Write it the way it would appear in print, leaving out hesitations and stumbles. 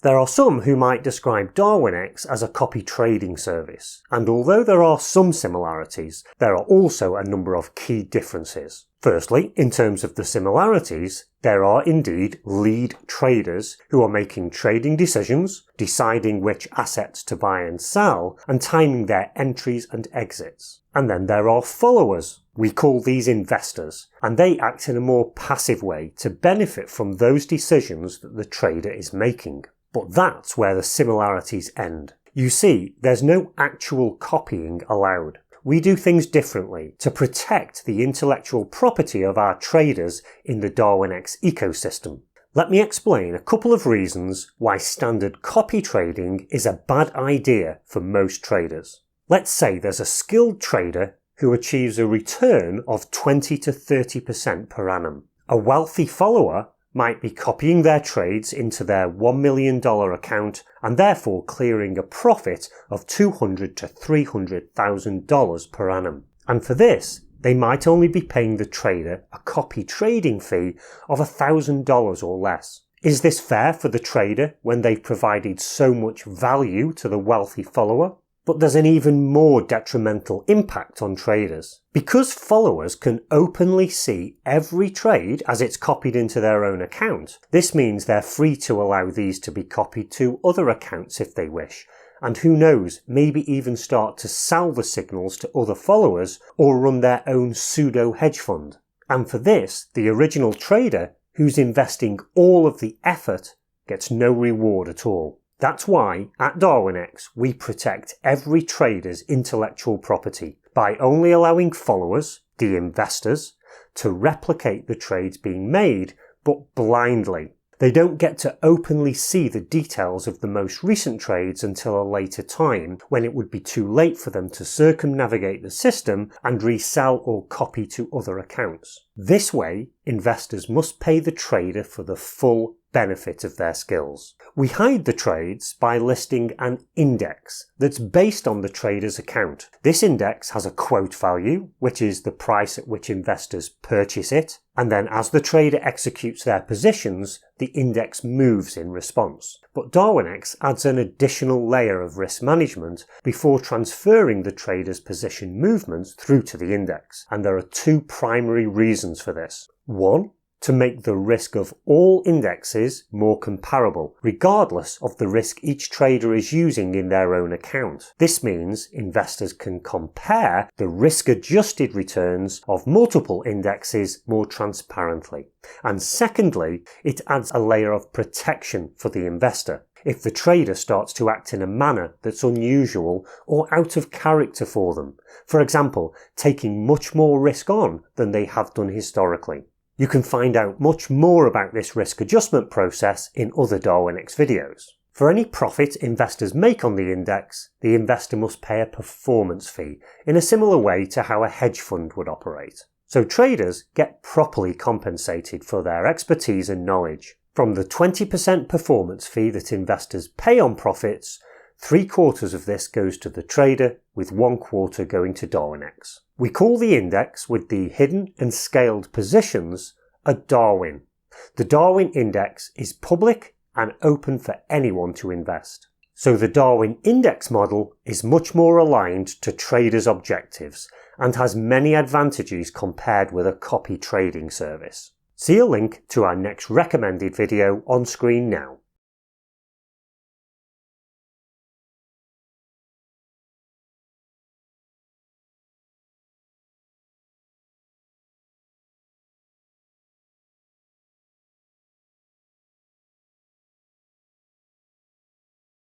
There are some who might describe Darwinex as a copy trading service, and although there are some similarities, there are also a number of key differences. Firstly, in terms of the similarities, there are indeed lead traders who are making trading decisions, deciding which assets to buy and sell, and timing their entries and exits. And then there are followers. We call these investors, and they act in a more passive way to benefit from those decisions that the trader is making. But that's where the similarities end. You see, there's no actual copying allowed. We do things differently to protect the intellectual property of our traders in the Darwinex ecosystem. Let me explain a couple of reasons why standard copy trading is a bad idea for most traders. Let's say there's a skilled trader who achieves a return of 20 to 30% per annum. A wealthy follower might be copying their trades into their $1 million account and therefore clearing a profit of $200,000 to $300,000 per annum. And for this, they might only be paying the trader a copy trading fee of $1,000 or less. Is this fair for the trader when they've provided so much value to the wealthy follower? But there's an even more detrimental impact on traders. Because followers can openly see every trade as it's copied into their own account, this means they're free to allow these to be copied to other accounts if they wish, and who knows, maybe even start to sell the signals to other followers or run their own pseudo hedge fund. And for this, the original trader, who's investing all of the effort, gets no reward at all. That's why, at Darwinex, we protect every trader's intellectual property by only allowing followers, the investors, to replicate the trades being made, but blindly. They don't get to openly see the details of the most recent trades until a later time, when it would be too late for them to circumnavigate the system and resell or copy to other accounts. This way, investors must pay the trader for the full benefit of their skills. We hide the trades by listing an index that's based on the trader's account. This index has a quote value, which is the price at which investors purchase it, and then as the trader executes their positions, the index moves in response. But Darwinex adds an additional layer of risk management before transferring the trader's position movements through to the index, and there are two primary reasons for this. One, to make the risk of all indexes more comparable, regardless of the risk each trader is using in their own account. This means investors can compare the risk-adjusted returns of multiple indexes more transparently. And secondly, it adds a layer of protection for the investor if the trader starts to act in a manner that's unusual or out of character for them. For example, taking much more risk on than they have done historically. You can find out much more about this risk adjustment process in other Darwinex videos. For any profit investors make on the index, the investor must pay a performance fee in a similar way to how a hedge fund would operate. So traders get properly compensated for their expertise and knowledge. From the 20% performance fee that investors pay on profits, 3/4 of this goes to the trader, with 1/4 going to Darwinex. We call the index with the hidden and scaled positions a Darwin. The Darwin index is public and open for anyone to invest. So the Darwin index model is much more aligned to traders' objectives and has many advantages compared with a copy trading service. See a link to our next recommended video on screen now.